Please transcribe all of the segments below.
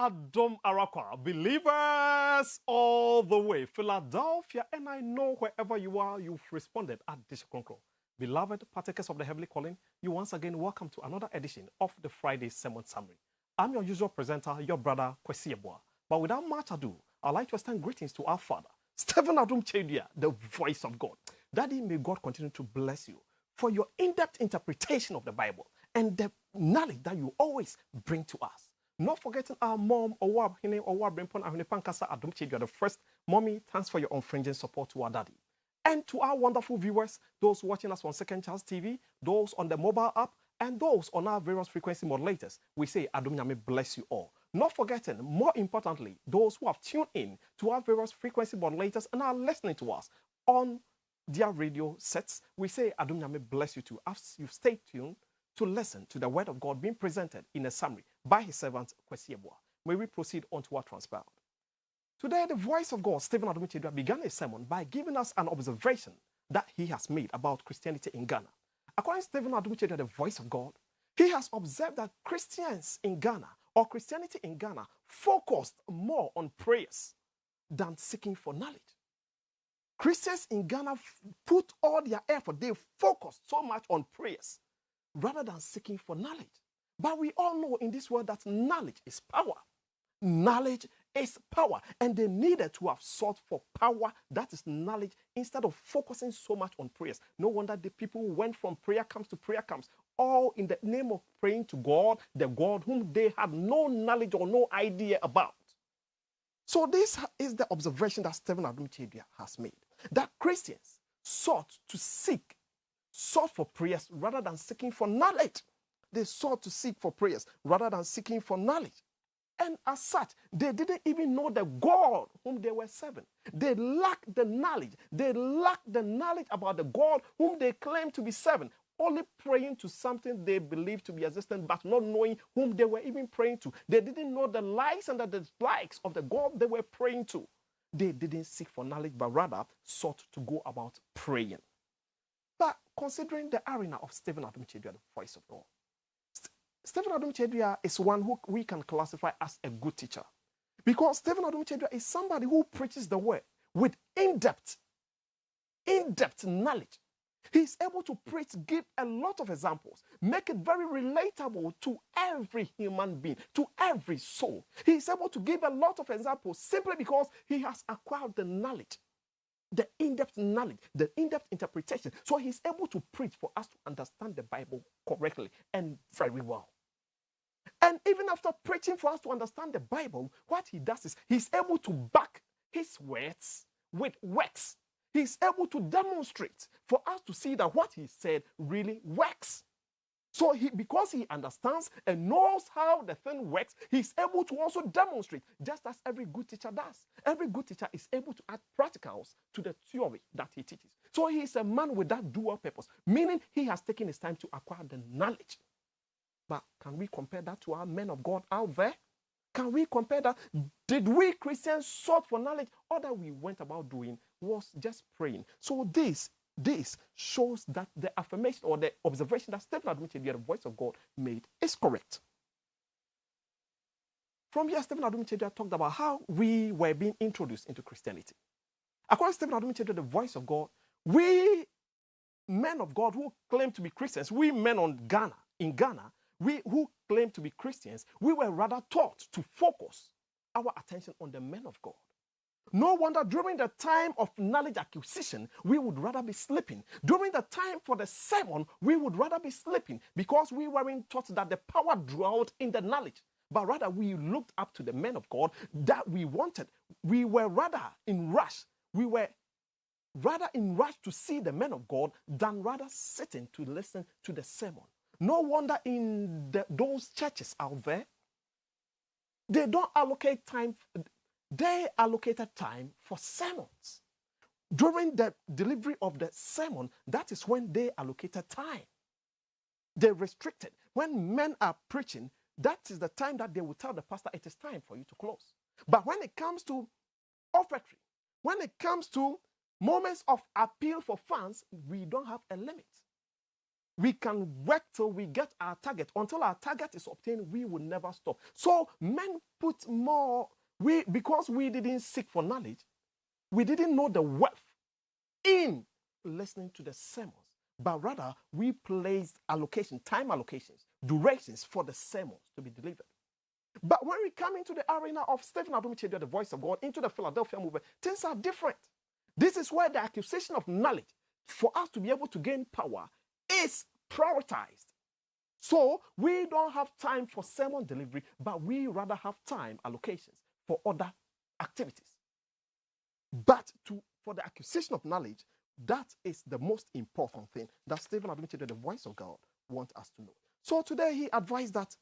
Adom Arakwa, believers all the way, Philadelphia, and I know wherever you are, you've responded at this concro. Beloved partakers of the heavenly calling, you once again welcome to another edition of the Friday Sermon Summary. I'm your usual presenter, your brother, Kyei-Duah. But without much ado, I'd like to extend greetings to our father, Stephen Adom Kyei-Duah, the voice of God. Daddy, may God continue to bless you for your in-depth interpretation of the Bible and the knowledge that you always bring to us. Not forgetting our mom, Owa Brempon Ahune Pankasa Adom Kyei-Duah, the first. Mommy, thanks for your unfringing support to our daddy. And to our wonderful viewers, those watching us on Second Chance TV, those on the mobile app, and those on our various frequency modulators, we say Adom Nyame bless you all. Not forgetting, more importantly, those who have tuned in to our various frequency modulators and are listening to us on their radio sets, we say Adom Nyame bless you too, as you stay tuned to listen to the word of God being presented in a summary by his servant Kyei-Duah. May we proceed on to what transpired. Today, the voice of God, Stephen Adom Kyei-Duah, began a sermon by giving us an observation that he has made about Christianity in Ghana. According to Stephen Adom Kyei-Duah, the voice of God, he has observed that Christians in Ghana, or Christianity in Ghana, focused more on prayers than seeking for knowledge. Christians in Ghana put all their effort, they focused so much on prayers rather than seeking for knowledge. But we all know in this world that knowledge is power. Knowledge is power, and they needed to have sought for power, that is knowledge, instead of focusing so much on prayers. No wonder the people went from prayer camps to prayer camps, all in the name of praying to God, the God whom they had no knowledge or no idea about. So this is the observation that Stephen Adom Kyei-Duah has made, that Christians sought for prayers rather than seeking for knowledge. They sought to seek for prayers rather than seeking for knowledge. And as such, they didn't even know the God whom they were serving. They lacked the knowledge. They lacked the knowledge about the God whom they claimed to be serving, only praying to something they believed to be existent, but not knowing whom they were even praying to. They didn't know the likes and the dislikes of the God they were praying to. They didn't seek for knowledge, but rather sought to go about praying. But considering the arena of Stephen Adom Kyei-Duah, the voice of God, Stephen Adom Kyei-Duah is one who we can classify as a good teacher, because Stephen Adom Kyei-Duah is somebody who preaches the word with in-depth knowledge. He's able to preach, give a lot of examples, make it very relatable to every human being, to every soul. He's able to give a lot of examples simply because he has acquired the knowledge, the in-depth knowledge, the in-depth interpretation. So he's able to preach for us to understand the Bible correctly and very well. And even after preaching for us to understand the Bible, what he does is he's able to back his words with works. He's able to demonstrate for us to see that what he said really works. So because he understands and knows how the thing works, he's able to also demonstrate, just as every good teacher does. Every good teacher is able to add practicals to the theory that he teaches. So he is a man with that dual purpose, meaning he has taken his time to acquire the knowledge. But can we compare that to our men of God out there? Can we compare that? Did we Christians sought for knowledge? All that we went about doing was just praying. So this shows that the affirmation or the observation that Stephen Adom Kyei-Duah, the voice of God, made is correct. From here, Stephen Adom Kyei-Duah talked about how we were being introduced into Christianity. According to Stephen Adom Kyei-Duah, the voice of God, we men of God who claim to be Christians, we men in Ghana, we who claim to be Christians, we were rather taught to focus our attention on the men of God. No wonder during the time of knowledge acquisition, we would rather be sleeping. During the time for the sermon, we would rather be sleeping because we weren't taught that the power dwelt in the knowledge. But rather, we looked up to the men of God that we wanted. We were rather in rush. We were rather in rush to see the men of God than rather sitting to listen to the sermon. No wonder in those churches out there, they don't allocate time. They allocated time for sermons. During the delivery of the sermon, that is when they allocated time. They restricted. When men are preaching, that is the time that they will tell the pastor it is time for you to close. But when it comes to offertory, when it comes to moments of appeal for funds, we don't have a limit. We can work till we get our target. Until our target is obtained, we will never stop. So men put more, because we didn't seek for knowledge, we didn't know the worth in listening to the sermons, but rather we placed time allocations, durations for the sermons to be delivered. But when we come into the arena of Stephen Adumichedu, the voice of God, into the Philadelphia movement, things are different. This is where the acquisition of knowledge for us to be able to gain power is prioritized. So we don't have time for sermon delivery, but we rather have time allocations for other activities. But for the acquisition of knowledge, that is the most important thing that Stephen Adumichedu, the voice of God, wants us to know. So today he advised that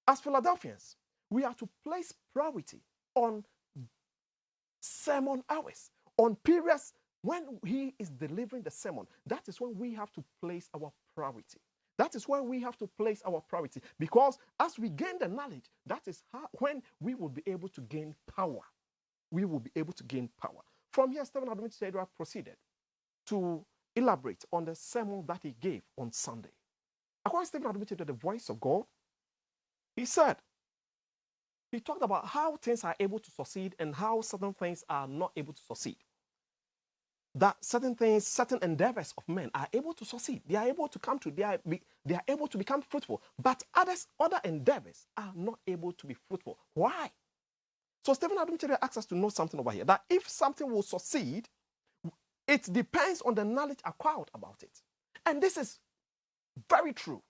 as Philadelphians, we are to place priority on sermon hours, on periods when he is delivering the sermon. That is when we have to place our priority. That is when we have to place our priority, because as we gain the knowledge, that is when we will be able to gain power. We will be able to gain power. From here, Stephen Adumichedu proceeded to elaborate on the sermon that he gave on Sunday. According to Stephen Adumichedu, the voice of God, he talked about how things are able to succeed and how certain things are not able to succeed. That certain things, certain endeavors of men are able to succeed. They are able to come to, they are able to become fruitful. But other endeavors are not able to be fruitful. Why? So Stephen Adumichedu asks us to know something over here, that if something will succeed, it depends on the knowledge acquired about it. And this is very true.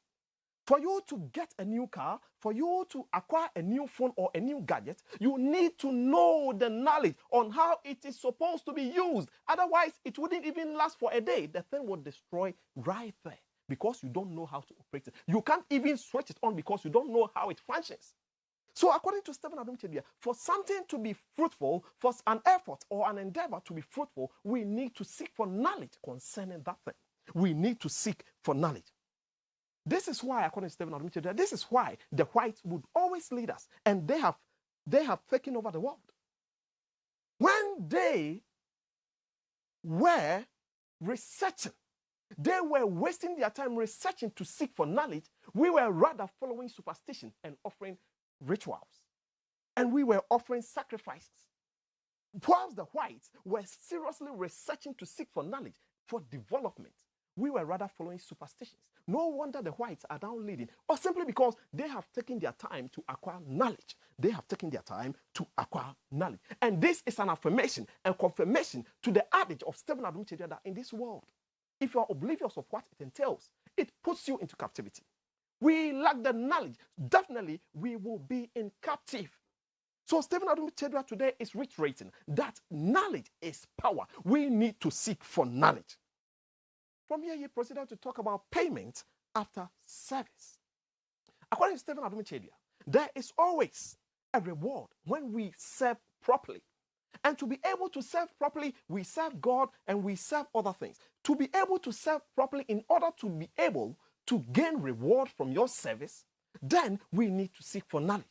For you to get a new car, for you to acquire a new phone or a new gadget, you need to know the knowledge on how it is supposed to be used. Otherwise, it wouldn't even last for a day. The thing will destroy right there because you don't know how to operate it. You can't even switch it on because you don't know how it functions. So according to Stephen Adumichedu, for something to be fruitful, for an effort or an endeavor to be fruitful, we need to seek for knowledge concerning that thing. We need to seek for knowledge. This is why, according to Stephen Adumichedu, this is why the whites would always lead us, and they have taken over the world. When they were researching, they were wasting their time researching to seek for knowledge. We were rather following superstition and offering rituals, and we were offering sacrifices. Whilst the whites were seriously researching to seek for knowledge for development, we were rather following superstitions. No wonder the whites are now leading, or simply because they have taken their time to acquire knowledge. They have taken their time to acquire knowledge. And this is an affirmation and confirmation to the adage of Stephen Adumichedu that in this world, if you are oblivious of what it entails, it puts you into captivity. We lack the knowledge. Definitely, we will be in captive. So Stephen Adumichedu today is reiterating that knowledge is power. We need to seek for knowledge. From here, he proceeded to talk about payment after service. According to Stephen Adumichedu, there is always a reward when we serve properly. And to be able to serve properly, we serve God and we serve other things. To be able to serve properly in order to be able to gain reward from your service, then we need to seek for knowledge.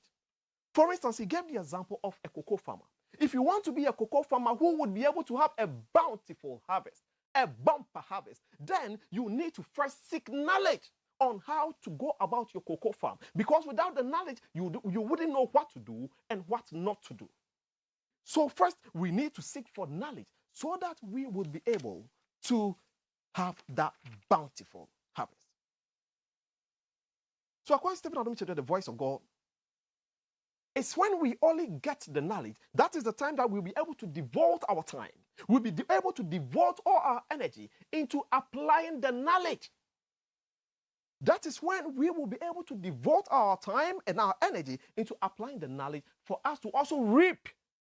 For instance, he gave the example of a cocoa farmer. If you want to be a cocoa farmer who would be able to have a bountiful harvest, a bumper harvest, then you need to first seek knowledge on how to go about your cocoa farm. Because without the knowledge, you wouldn't know what to do and what not to do. So first, we need to seek for knowledge so that we will be able to have that bountiful harvest. So according to Stephen Adumichedu, the voice of God, it's when we only get the knowledge, that is the time that we'll be able to devote our time. We'll be able to devote all our energy into applying the knowledge. That is when we will be able to devote our time and our energy into applying the knowledge for us to also reap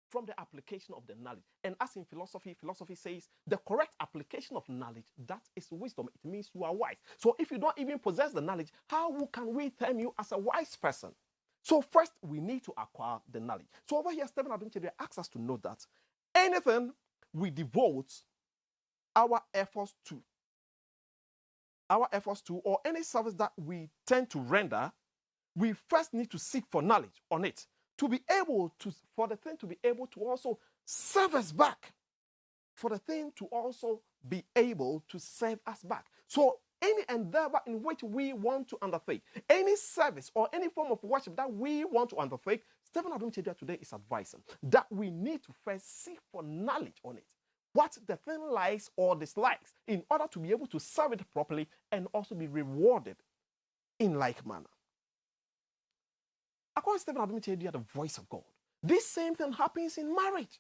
from the application of the knowledge. And as in philosophy says, the correct application of knowledge, that is wisdom. It means you are wise. So if you don't even possess the knowledge, how can we term you as a wise person? So first, we need to acquire the knowledge. So over here, Stephen Adumichedu asks us to know that anything we devote our efforts to, or any service that we tend to render, we first need to seek for knowledge on it to be able to, for the thing to be able to also serve us back, for the thing to also be able to serve us back. So any endeavor in which we want to undertake, any service or any form of worship that we want to undertake, Stephen Adum-Kyei-Duah today is advising that we need to first seek for knowledge on it, what the thing likes or dislikes, in order to be able to serve it properly and also be rewarded in like manner. According to Stephen Adum-Kyei-Duah, the voice of God, this same thing happens in marriage.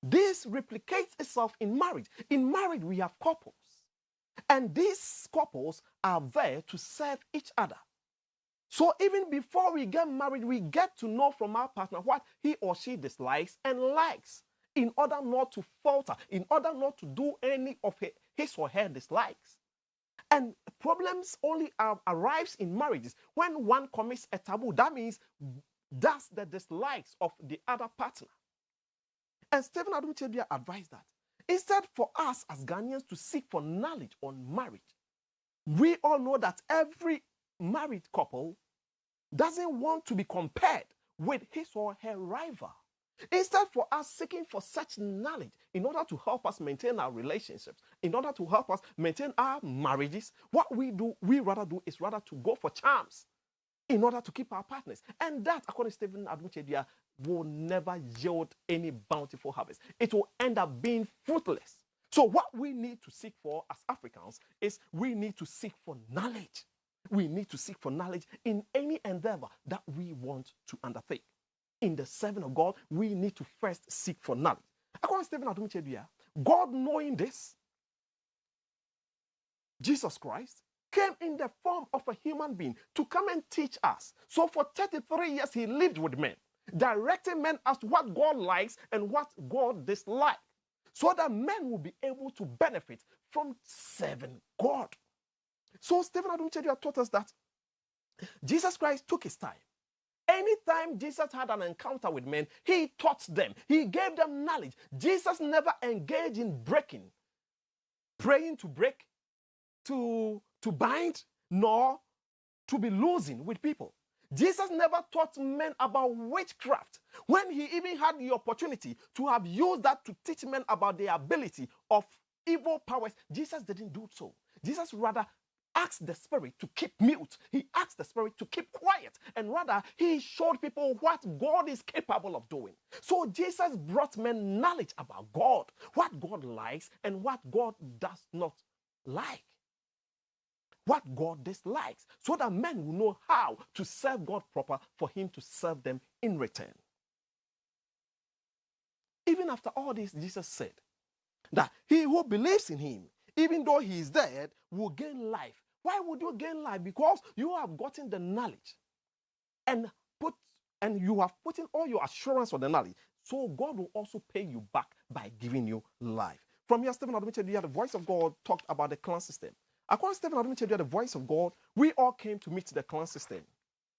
This replicates itself in marriage. In marriage, we have couples. And these couples are there to serve each other. So even before we get married, we get to know from our partner what he or she dislikes and likes, in order not to falter, in order not to do any of his or her dislikes. And problems only arrives in marriages when one commits a taboo. That means that's the dislikes of the other partner. And Stephen Adum-Kyei-Duah advised that instead for us as Ghanaians to seek for knowledge on marriage, we all know that every married couple doesn't want to be compared with his or her rival. Instead for us seeking for such knowledge in order to help us maintain our relationships, in order to help us maintain our marriages, what we rather do is rather to go for charms in order to keep our partners. And that, according to Stephen Adum-Kyei-Duah, will never yield any bountiful harvest. It will end up being fruitless. So what we need to seek for as Africans is we need to seek for knowledge. We need to seek for knowledge in any endeavor that we want to undertake. In the serving of God, we need to first seek for knowledge. According to Stephen Adum-Kyei-Duah, God knowing this, Jesus Christ came in the form of a human being to come and teach us. So for 33 years, he lived with men, directing men as to what God likes and what God dislikes, so that men will be able to benefit from serving God. So Stephen Adum-Kyei-Duah taught us that Jesus Christ took his time. Anytime Jesus had an encounter with men, he taught them. He gave them knowledge. Jesus never engaged in breaking, praying to break, to bind, nor to be losing with people. Jesus never taught men about witchcraft, when he even had the opportunity to have used that to teach men about the ability of evil powers. Jesus didn't do so. Jesus rather asked the spirit to keep mute. He asked the spirit to keep quiet. And rather, he showed people what God is capable of doing. So Jesus brought men knowledge about God, what God likes and what God does not like, what God dislikes, so that men will know how to serve God proper for him to serve them in return. Even after all this, Jesus said that he who believes in him, even though he is dead, will gain life. Why would you gain life? Because you have gotten the knowledge and you have put in all your assurance on the knowledge. So God will also pay you back by giving you life. From here, Stephen Adum-Kyei-Duah, the voice of God, talked about the clan system. According to Stephen Adum-Kyei-Duah, the voice of God, we all came to meet the clan system.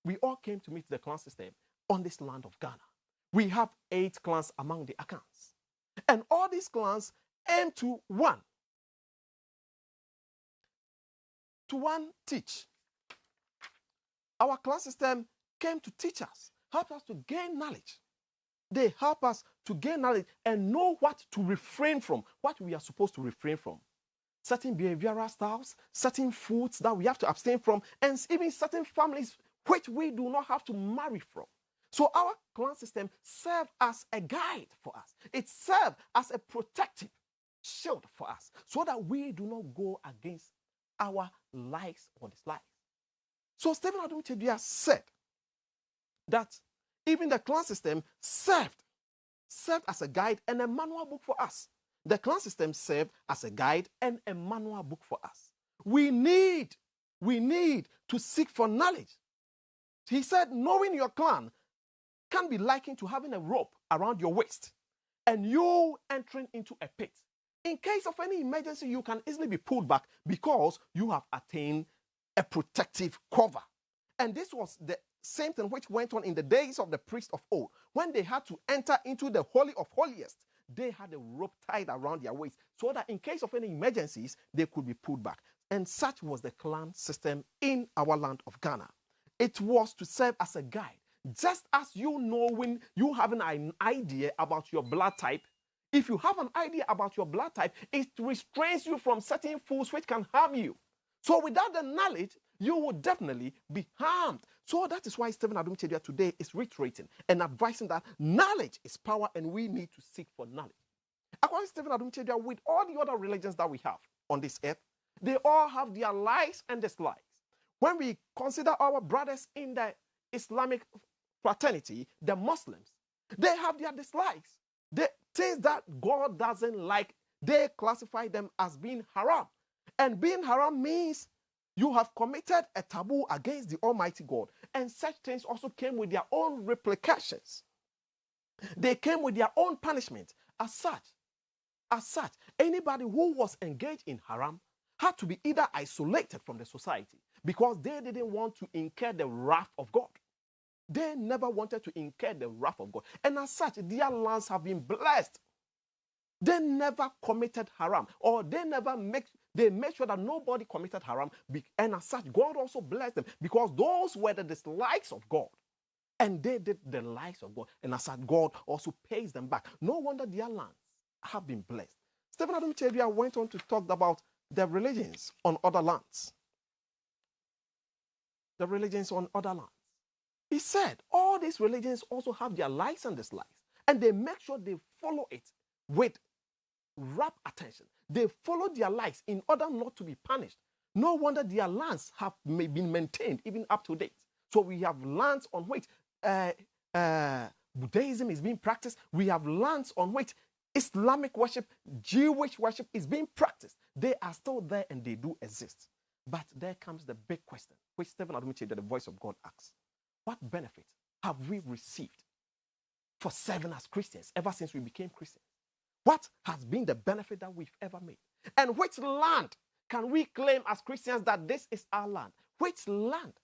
We all came to meet the clan system on this land of Ghana. We have 8 clans among the Akans. And all these clans aim to one teach. Our class system came to teach us, help us to gain knowledge. They help us to gain knowledge and know what to refrain from, what we are supposed to refrain from. Certain behavioral styles, certain foods that we have to abstain from, and even certain families which we do not have to marry from. So our clan system serves as a guide for us. It serves as a protective shield for us, so that we do not go against our likes or dislikes. So Stephen Adum-Kyei-Duah said that even the clan system served as a guide and a manual book for us. The clan system served as a guide and a manual book for us. We need to seek for knowledge. He said, knowing your clan can be likened to having a rope around your waist and you entering into a pit. In case of any emergency, you can easily be pulled back because you have attained a protective cover. And this was the same thing which went on in the days of the priests of old. When they had to enter into the Holy of Holiest, they had a rope tied around their waist so that in case of any emergencies, they could be pulled back. And such was the clan system in our land of Ghana. It was to serve as a guide. Just as you know when you have an idea about your blood type, if you have an idea about your blood type, it restrains you from certain foods which can harm you. So without the knowledge, you will definitely be harmed. So that is why Stephen Adum-Kyei-Duah today is reiterating and advising that knowledge is power and we need to seek for knowledge. According to Stephen Adum-Kyei-Duah, with all the other religions that we have on this earth, they all have their likes and dislikes. When we consider our brothers in the Islamic fraternity, the Muslims, they have their dislikes. The things that God doesn't like, they classify them as being haram. And being haram means you have committed a taboo against the Almighty God. And such things also came with their own repercussions. They came with their own punishment. As such, anybody who was engaged in haram had to be either isolated from the society because they didn't want to incur the wrath of God. They never wanted to incur the wrath of God. And as such, their lands have been blessed. They never committed haram, or they made sure that nobody committed haram. And as such, God also blessed them because those were the dislikes of God. And they did the likes of God. And as such, God also pays them back. No wonder their lands have been blessed. Stephen Adum-Kyei-Duah went on to talk about the religions on other lands. The religions on other lands. He said all these religions also have their likes and dislikes, and they make sure they follow it with rapt attention. They follow their likes in order not to be punished. No wonder their lands have been maintained even up to date. So we have lands on which Buddhism is being practiced. We have lands on which Islamic worship, Jewish worship is being practiced. They are still there and they do exist. But there comes the big question, which Stephen Adum-Kyei-Duah, the voice of God, asks. What benefit have we received for serving as Christians ever since we became Christians? What has been the benefit that we've ever made? And which land can we claim as Christians that this is our land? Which land?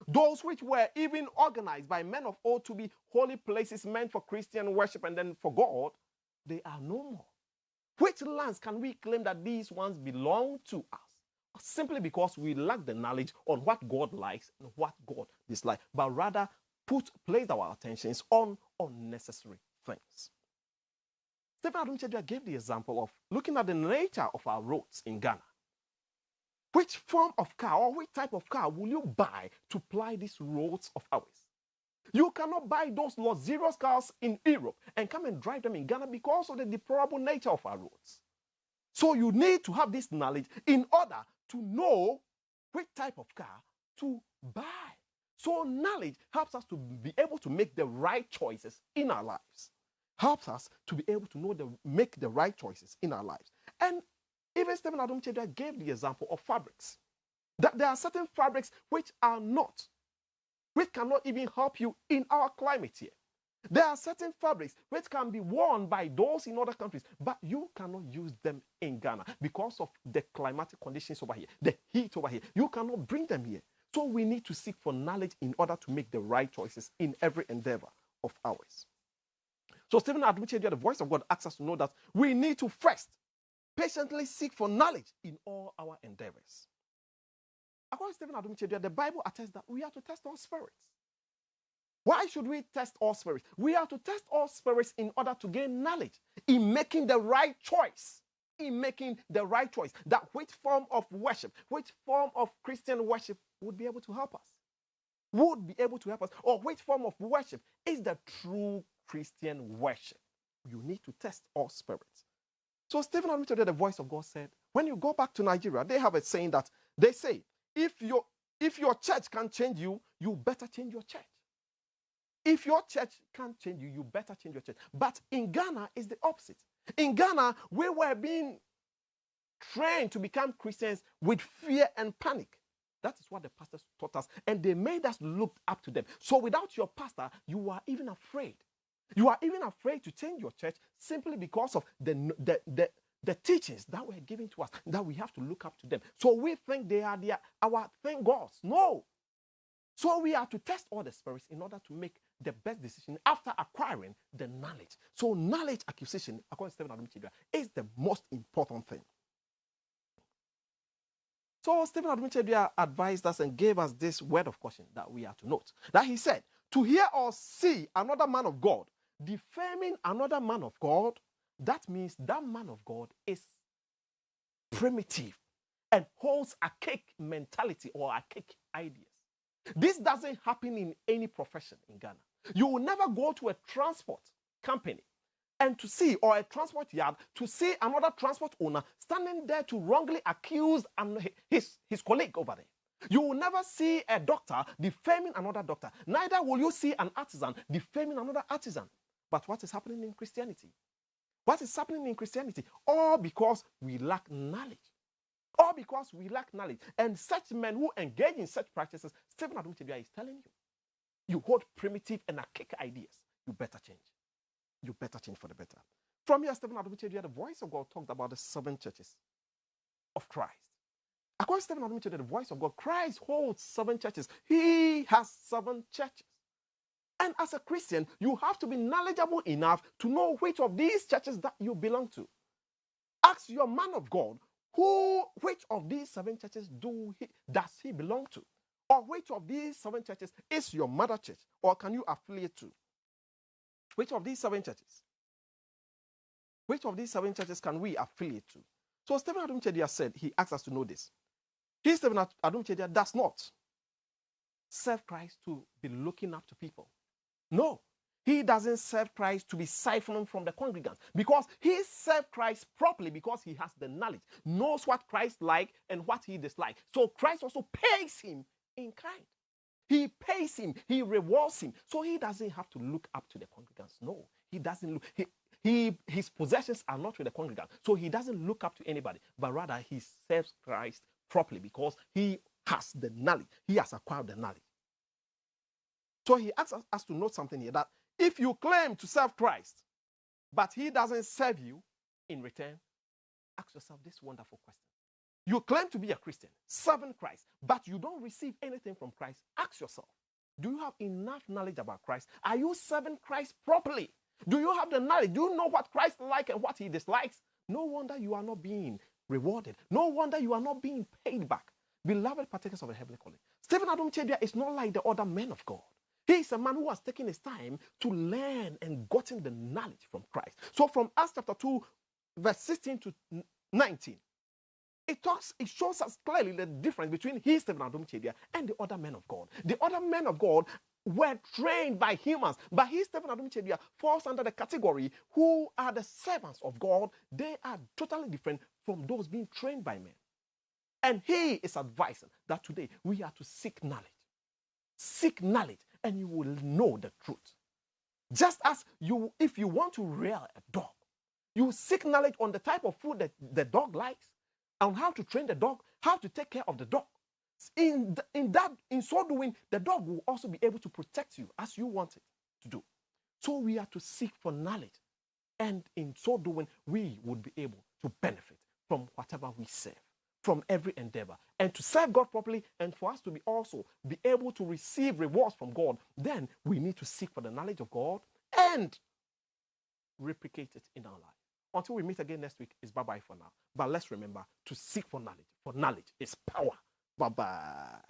Those which were even organized by men of old to be holy places meant for Christian worship and then for God, they are no more. Which lands can we claim that these ones belong to us? Simply because we lack the knowledge on what God likes and what God dislikes, but rather place our attentions on unnecessary things. Stephen Adum-Kyei-Duah gave the example of looking at the nature of our roads in Ghana. Which form of car or which type of car will you buy to ply these roads of ours? You cannot buy those luxurious cars in Europe and come and drive them in Ghana because of the deplorable nature of our roads. So you need to have this knowledge in order to know which type of car to buy. So knowledge helps us to be able to make the right choices in our lives. Helps us to be able to make the right choices in our lives. And even Stephen Adum-Kyei-Duah gave the example of fabrics. That there are certain fabrics which cannot even help you in our climate here. There are certain fabrics which can be worn by those in other countries, but you cannot use them in Ghana because of the climatic conditions over here, the heat over here. You cannot bring them here. So we need to seek for knowledge in order to make the right choices in every endeavor of ours. So Stephen Adum-Kyei-Duah, the voice of God, asks us to know that we need to first patiently seek for knowledge in all our endeavors. According to Stephen Adum-Kyei-Duah, the Bible attests that we are to test all spirits. Why should we test all spirits? We are to test all spirits in order to gain knowledge, in making the right choice. In making the right choice. That which form of worship, which form of Christian worship would be able to help us. Would be able to help us. Or which form of worship is the true Christian worship. You need to test all spirits. So Stephen Adum-Kyei-Duah, the voice of God, said, when you go back to Nigeria, they have a saying that they say, if your church can't change you, you better change your church. If your church can't change you, you better change your church. But in Ghana, it's the opposite. In Ghana, we were being trained to become Christians with fear and panic. That is what the pastors taught us. And they made us look up to them. So without your pastor, you are even afraid. You are even afraid to change your church simply because of the teachings that were given to us, that we have to look up to them. So we think they are our thing gods. No. So we are to test all the spirits in order to make the best decision after acquiring the knowledge. So knowledge acquisition, according to Stephen Adum-Kyei-Duah, is the most important thing. So Stephen Adum-Kyei-Duah advised us and gave us this word of caution that we are to note. That he said, to hear or see another man of God defaming another man of God, that means that man of God is primitive and holds archaic mentality or archaic ideas. This doesn't happen in any profession in Ghana. You will never go to a transport company and to see, or a transport yard, to see another transport owner standing there to wrongly accuse his colleague over there. You will never see a doctor defaming another doctor. Neither will you see an artisan defaming another artisan. But what is happening in Christianity? What is happening in Christianity? All because we lack knowledge. All because we lack knowledge. And such men who engage in such practices, Stephen Adum-Kyei-Duah is telling you, you hold primitive and archaic ideas. You better change. You better change for the better. From here, Stephen Adum-Kyei-Duah, the voice of God, talked about the 7 churches of Christ. According to Stephen Adum-Kyei-Duah, the voice of God, Christ holds 7 churches. He has 7 churches. And as a Christian, you have to be knowledgeable enough to know which of these churches that you belong to. Ask your man of God, which of these 7 churches does he belong to? Or which of these 7 churches is your mother church? Or can you affiliate to? Which of these 7 churches? Which of these 7 churches can we affiliate to? So Stephen Adum-Kyei-Duah said, he asked us to know this. He, Stephen Adum-Kyei-Duah, does not serve Christ to be looking up to people. No, he doesn't serve Christ to be siphoning from the congregants, because he serves Christ properly because he has the knowledge, knows what Christ likes and what he dislikes. So Christ also pays him in kind. He pays him, he rewards him. So he doesn't have to look up to the congregants. No, he doesn't look. His possessions are not with the congregants. So he doesn't look up to anybody, but rather he serves Christ properly because he has the knowledge. He has acquired the knowledge. So he asks us to note something here, that if you claim to serve Christ, but he doesn't serve you in return, ask yourself this wonderful question. You claim to be a Christian, serving Christ, but you don't receive anything from Christ. Ask yourself, do you have enough knowledge about Christ? Are you serving Christ properly? Do you have the knowledge? Do you know what Christ likes and what he dislikes? No wonder you are not being rewarded. No wonder you are not being paid back. Beloved partakers of the heavenly calling, Stephen Adum-Kyei-Duah is not like the other men of God. He is a man who has taken his time to learn and gotten the knowledge from Christ. So from Acts chapter 2, verse 16 to 19, it shows us clearly the difference between he, Stephen Adum-Kyei-Duah, and the other men of God. The other men of God were trained by humans, but he, Stephen Adum-Kyei-Duah, falls under the category who are the servants of God. They are totally different from those being trained by men. And he is advising that today we are to seek knowledge. Seek knowledge, and you will know the truth. Just as if you want to rear a dog, you seek knowledge on the type of food that the dog likes, on how to train the dog, how to take care of the dog. In so doing, the dog will also be able to protect you as you want it to do. So we are to seek for knowledge, and in so doing, we would be able to benefit from whatever we serve, from every endeavor. And to serve God properly, and for us to also be able to receive rewards from God, then we need to seek for the knowledge of God and replicate it in our life. Until we meet again next week, it's bye-bye for now. But let's remember to seek for knowledge is power. Bye-bye.